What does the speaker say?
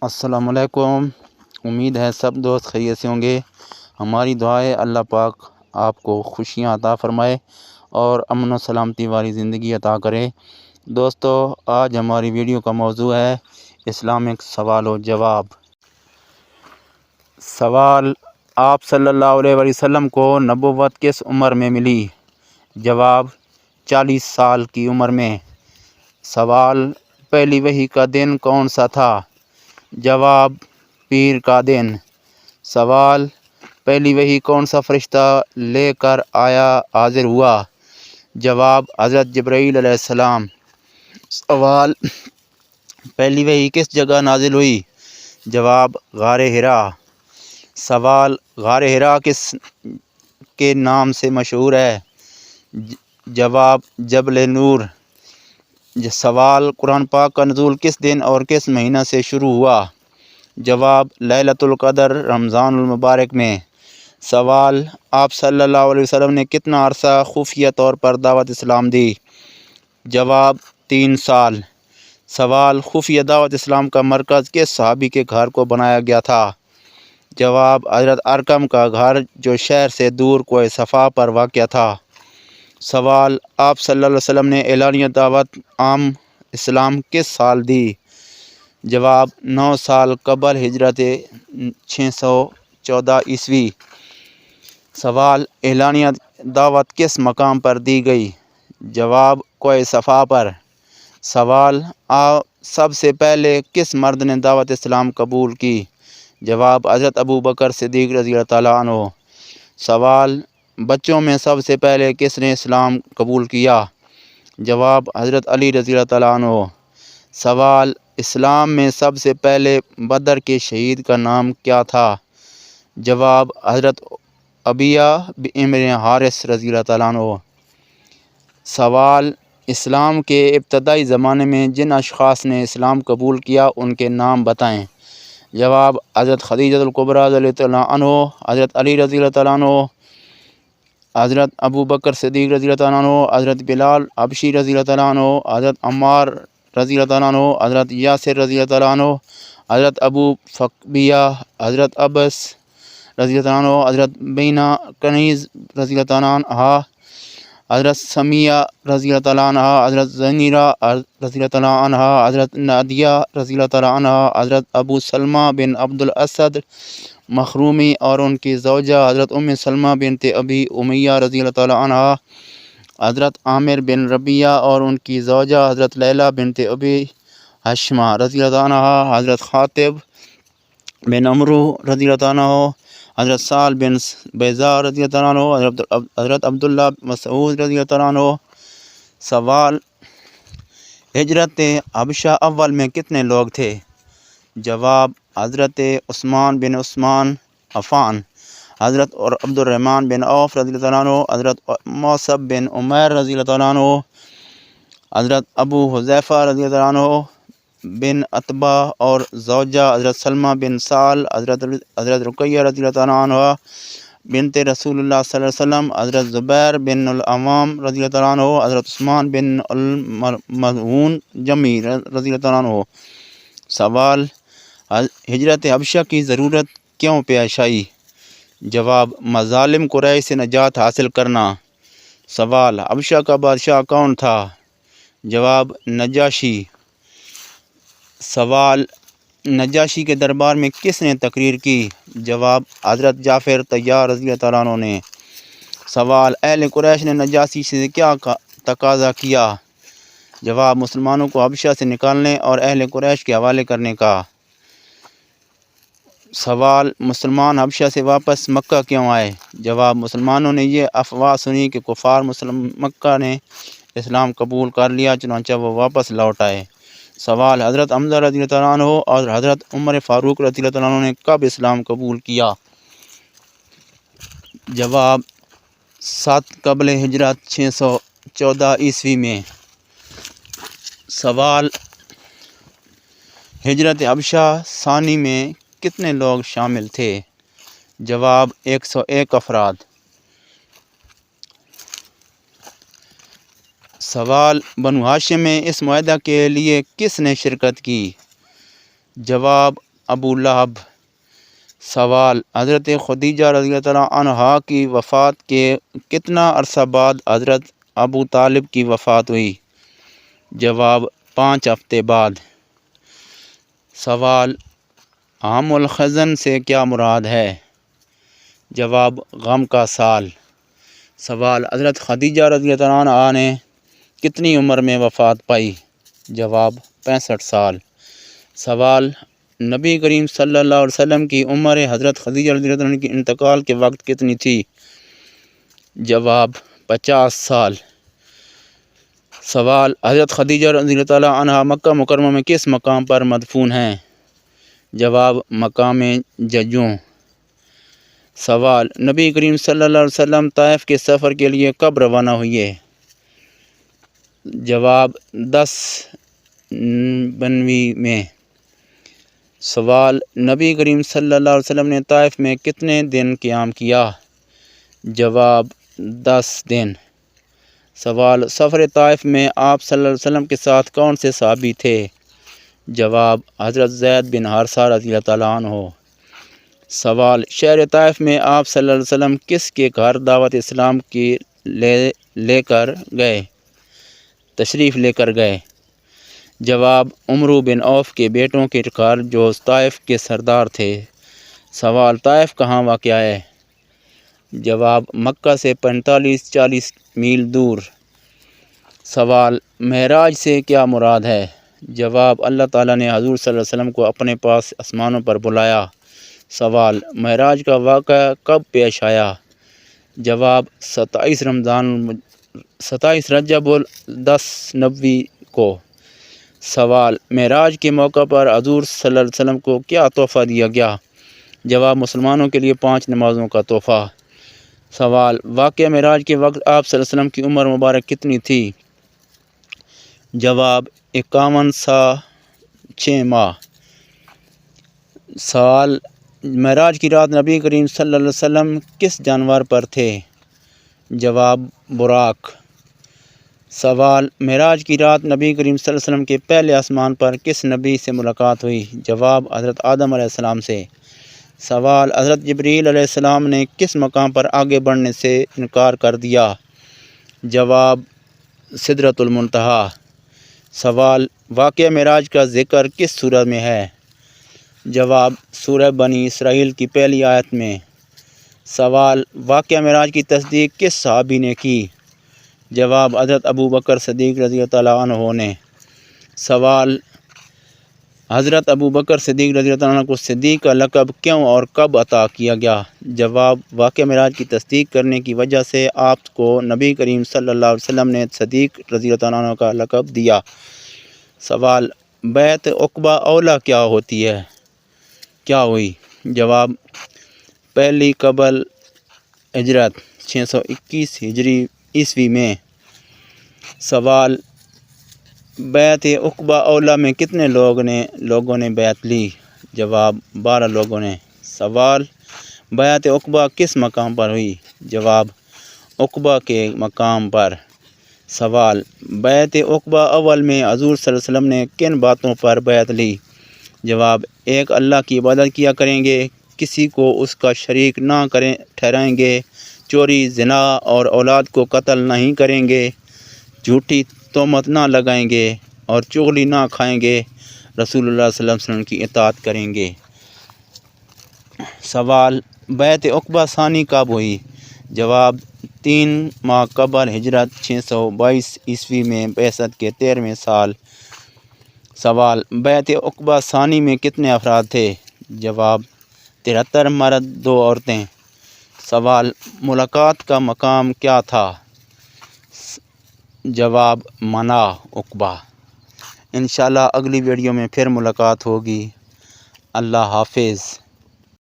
السلام علیکم۔ امید ہے سب دوست خیریت سے ہوں گے۔ ہماری دعا ہے اللہ پاک آپ کو خوشیاں عطا فرمائے اور امن و سلامتی والی زندگی عطا کرے۔ دوستو، آج ہماری ویڈیو کا موضوع ہے اسلامک سوال و جواب۔ سوال: آپ صلی اللہ علیہ وسلم کو نبوت کس عمر میں ملی؟ جواب: 40 سال کی عمر میں۔ سوال: پہلی وحی کا دن کون سا تھا؟ جواب: پیر کا دن۔ سوال: پہلی وحی کون سا فرشتہ لے کر حاضر ہوا؟ جواب: حضرت جبرائیل علیہ السلام۔ سوال: پہلی وحی کس جگہ نازل ہوئی؟ جواب: غار حرا۔ سوال: غار حرا کس کے نام سے مشہور ہے؟ جواب: جبل نور۔ سوال: قرآن پاک کا نزول کس دن اور کس مہینہ سے شروع ہوا؟ جواب: لیلۃ القدر رمضان المبارک میں۔ سوال: آپ صلی اللہ علیہ وسلم نے کتنا عرصہ خفیہ طور پر دعوت اسلام دی؟ جواب: 3 سال۔ سوال: خفیہ دعوت اسلام کا مرکز کس صحابی کے گھر کو بنایا گیا تھا؟ جواب: حضرت ارقم کا گھر جو شہر سے دور کوہ صفا پر واقع تھا۔ سوال: آپ صلی اللہ علیہ وسلم نے اعلانیہ دعوت عام اسلام کس سال دی؟ جواب: 9 سال قبل ہجرت 614 عیسوی۔ سوال: اعلانیہ دعوت کس مقام پر دی گئی؟ جواب: کوہ صفا پر۔ سوال: سب سے پہلے کس مرد نے دعوت اسلام قبول کی؟ جواب: حضرت ابو بکر صدیق رضی اللہ تعالیٰ عنہ۔ سوال: بچوں میں سب سے پہلے کس نے اسلام قبول کیا؟ جواب: حضرت علی رضی اللہ تعالیٰ عنہ۔ سوال: اسلام میں سب سے پہلے بدر کے شہید کا نام کیا تھا؟ جواب: حضرت عبیہ بن حارث رضی اللہ تعالیٰ عنہ۔ سوال: اسلام کے ابتدائی زمانے میں جن اشخاص نے اسلام قبول کیا ان کے نام بتائیں۔ جواب: حضرت خدیجہ الکبریٰ رضی اللہ تعالیٰ عنہ، حضرت علی رضی اللہ تعالیٰ عنہ، حضرت ابو بکر صدیق رضی اللہ تعالیٰ عنہ، حضرت بلال حبشی رضی اللہ تعالیٰ عنہ، حضرت عمار رضی اللہ تعالیٰ عنہ، حضرت یاسر رضی اللہ تعالیٰ عنہ، حضرت ابو فقبیہ، حضرت عبس رضی اللہ تعالیٰ عنہ، حضرت بینا کنیز رضی اللہ تعالیٰ عنہ، حضرت سمیہ رضی اللہ تعالیٰ عنہ، حضرت زنیرہ رضی اللہ تعالیٰ عنہ، حضرت نادیہ رضی اللہ تعالیٰ عنہ، حضرت ابو سلمہ بن عبد الاسد مخرومی اور ان کی زوجہ حضرت ام سلمہ بنت ابی امیہ رضی اللہ تعالیٰ عنہ، حضرت عامر بن ربیعہ اور ان کی زوجہ حضرت لیلہ بنت ابی حشمہ رضی اللہ عنہ، حضرت خاطب بن عمرو رضی اللہ عنہ، حضرت سال بن بیضاء رضی اللہ عنہ، حضرت عبداللہ مسعود رضی اللہ عنہ۔ سوال: ہجرت حبشہ اول میں کتنے لوگ تھے؟ جواب: حضرت عثمان بن عثمان عفان، حضرت عبد الرحمن بن عوف رضی اللہ عنہ، حضرت مصعب بن عمیر رضی اللہ عنہ، حضرت ابو حذیفہ رضی اللہ عنہ بن عتبہ اور زوجہ حضرت سلمہ بن سال، حضرت رقیہ رضی اللہ عنہ بنت رسول اللہ صلی اللہ علیہ وسلم، حضرت زبیر بن العوام رضی اللہ عنہ، حضرت عثمان بن المظعون جمی رضی اللہ عنہ۔ سوال: ہجرت حبشہ کی ضرورت کیوں پیش آئی؟ جواب: مظالم قریش سے نجات حاصل کرنا۔ سوال: حبشہ کا بادشاہ کون تھا؟ جواب: نجاشی۔ سوال: نجاشی کے دربار میں کس نے تقریر کی؟ جواب: حضرت جعفر طیار رضی اللہ عنہ نے۔ سوال: اہل قریش نے نجاشی سے کیا تقاضا کیا؟ جواب: مسلمانوں کو حبشہ سے نکالنے اور اہل قریش کے حوالے کرنے کا۔ سوال: مسلمان حبشہ سے واپس مکہ کیوں آئے؟ جواب: مسلمانوں نے یہ افواہ سنی کہ کفار مکہ نے اسلام قبول کر لیا، چنانچہ وہ واپس لوٹ آئے۔ سوال: حضرت حمزہ رضی اللہ عنہ اور حضرت عمر فاروق رضی اللہ عنہ نے کب اسلام قبول کیا؟ جواب: 7 قبل ہجرت 614 عیسوی میں۔ سوال: ہجرت حبشہ ثانی میں کتنے لوگ شامل تھے؟ جواب: 101 افراد۔ سوال: بنو ہاشم میں اس معاہدہ کے لیے کس نے شرکت کی؟ جواب: ابو لہب۔ سوال، حضرت خدیجہ رضی اللہ تعالیٰ عنہا کی وفات کے کتنا عرصہ بعد حضرت ابو طالب کی وفات ہوئی؟ جواب، 5 ہفتے بعد۔ سوال، عام الحزن سے کیا مراد ہے؟ جواب، غم کا سال۔ سوال، حضرت خدیجہ رضی اللہ عنہا نے کتنی عمر میں وفات پائی؟ جواب، 65 سال۔ سوال، نبی کریم صلی اللہ علیہ وسلم کی عمر حضرت خدیجہ رضی اللہ عنہ کے انتقال کے وقت کتنی تھی؟ جواب، 50 سال۔ سوال، حضرت خدیجہ رضی اللہ تعالیٰ عنہا مکہ مکرمہ میں کس مقام پر مدفون ہیں؟ جواب، مقام ججوں۔ سوال، نبی کریم صلی اللہ علیہ وسلم طائف کے سفر کے لیے کب روانہ ہوئے؟ جواب، 10 بنوی میں۔ سوال، نبی کریم صلی اللہ علیہ وسلم نے طائف میں کتنے دن قیام کیا؟ جواب، 10 دن۔ سوال، سفر طائف میں آپ صلی اللہ علیہ وسلم کے ساتھ کون سے صحابی تھے؟ جواب، حضرت زید بن حارثہ رضی اللہ تعالیٰ عنہ۔ سوال، شہر طائف میں آپ صلی اللہ علیہ وسلم کس کے گھر دعوت اسلام کی تشریف لے کر گئے؟ جواب، عمرو بن عوف کے بیٹوں کے گھر جو طائف کے سردار تھے۔ سوال، طائف کہاں واقع ہے؟ جواب، مکہ سے 45-40 میل دور۔ سوال، معراج سے کیا مراد ہے؟ جواب، اللہ تعالیٰ نے حضور صلی اللہ علیہ وسلم کو اپنے پاس آسمانوں پر بلایا۔ سوال، معراج کا واقعہ کب پیش آیا؟ جواب، 27 رجب ال10 نبوی کو۔ سوال، معراج کے موقع پر حضور صلی اللہ علیہ وسلم کو کیا تحفہ دیا گیا؟ جواب، مسلمانوں کے لیے 5 نمازوں کا تحفہ۔ سوال، واقعہ معراج کے وقت آپ صلی اللہ علیہ وسلم کی عمر مبارک کتنی تھی؟ جواب، 51 سال 6 ماہ۔ سوال، معراج کی رات نبی کریم صلی اللہ علیہ وسلم کس جانور پر تھے؟ جواب، براق۔ سوال، معراج کی رات نبی کریم صلی اللہ علیہ وسلم کے پہلے آسمان پر کس نبی سے ملاقات ہوئی؟ جواب، حضرت آدم علیہ السلام سے۔ سوال، حضرت جبریل علیہ السلام نے کس مقام پر آگے بڑھنے سے انکار کر دیا؟ جواب، سدرۃ المنتہا۔ سوال، واقعہ معراج کا ذکر کس سورہ میں ہے؟ جواب، سورہ بنی اسرائیل کی پہلی آیت میں۔ سوال، واقعہ معراج کی تصدیق کس صحابی نے کی؟ جواب، حضرت ابو بکر صدیق رضی اللہ تعالیٰ عنہ نے۔ سوال، حضرت ابو بکر صدیق رضی اللہ عنہ کو صدیق کا لقب کیوں اور کب عطا کیا گیا؟ جواب، واقعہ معراج کی تصدیق کرنے کی وجہ سے آپ کو نبی کریم صلی اللہ علیہ وسلم نے صدیق رضی اللہ عنہ کا لقب دیا۔ سوال، بیعت عقبہ اولیٰ کیا ہوئی؟ جواب، پہلی قبل ہجرت 621 ہجری عیسوی میں۔ سوال، بیعت عقبہ اولیٰ میں کتنے لوگوں نے بیعت لی؟ جواب، 12 لوگوں نے۔ سوال، بیعت عقبہ کس مقام پر ہوئی؟ جواب، عقبہ کے مقام پر۔ سوال، بیعت عقبہ اول میں حضور صلی اللہ علیہ وسلم نے کن باتوں پر بیعت لی؟ جواب، ایک اللہ کی عبادت کیا کریں گے، کسی کو اس کا شریک نہ ٹھہرائیں گے، چوری، زنا اور اولاد کو قتل نہیں کریں گے، جھوٹی تہمت نہ لگائیں گے اور چغلی نہ کھائیں گے، رسول اللہ صلی اللہ علیہ وسلم کی اطاعت کریں گے۔ سوال، بیعت عقبہ ثانی کب ہوئی؟ جواب، 3 ماہ قبل ہجرت 622 عیسوی میں بعثت کے 13ویں سال۔ سوال، بیعت عقبہ ثانی میں کتنے افراد تھے؟ جواب، 73 مرد 2 عورتیں۔ سوال، ملاقات کا مقام کیا تھا؟ جواب، منا عقبہ۔ انشاءاللہ اگلی ویڈیو میں پھر ملاقات ہوگی۔ اللہ حافظ۔